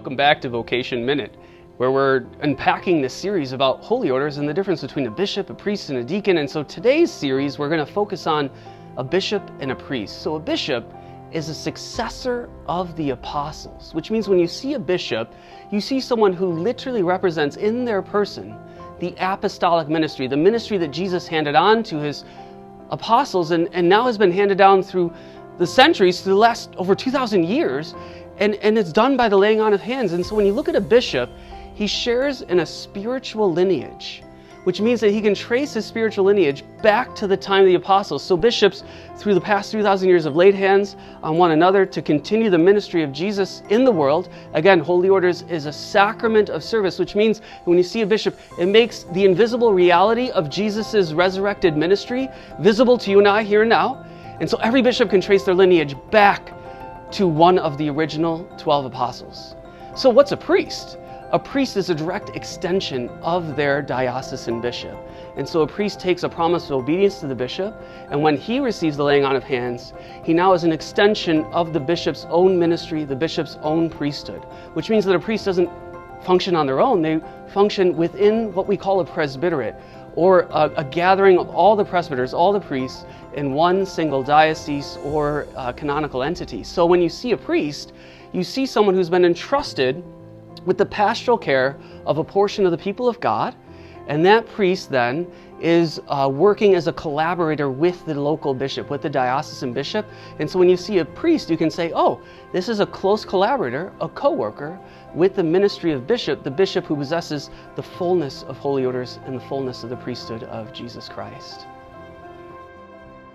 Welcome back to Vocation Minute, where we're unpacking this series about holy orders and the difference between a bishop, a priest, and a deacon. And so today's series, we're going to focus on a bishop and a priest. So a bishop is a successor of the apostles, which means when you see a bishop, you see someone who literally represents in their person the apostolic ministry, the ministry that Jesus handed on to his apostles and now has been handed down through the centuries, through the last over 2,000 years, and it's done by the laying on of hands. And so when you look at a bishop, he shares in a spiritual lineage, which means that he can trace his spiritual lineage back to the time of the apostles. So bishops, through the past 2,000 years, have laid hands on one another to continue the ministry of Jesus in the world. Again, holy orders is a sacrament of service, which means when you see a bishop, it makes the invisible reality of Jesus's resurrected ministry visible to you and I here and now. And so every bishop can trace their lineage back to one of the original 12 apostles. So what's a priest? A priest is a direct extension of their diocesan bishop. And so a priest takes a promise of obedience to the bishop, and when he receives the laying on of hands, he now is an extension of the bishop's own ministry, the bishop's own priesthood, which means that a priest doesn't function on their own. They function within what we call a presbyterate, or a gathering of all the presbyters, all the priests, in one single diocese or canonical entity. So when you see a priest, you see someone who's been entrusted with the pastoral care of a portion of the people of God, and that priest then is working as a collaborator with the local bishop, with the diocesan bishop. And so when you see a priest, you can say, oh, this is a close collaborator, a co-worker with the ministry of bishop, the bishop who possesses the fullness of holy orders and the fullness of the priesthood of Jesus Christ.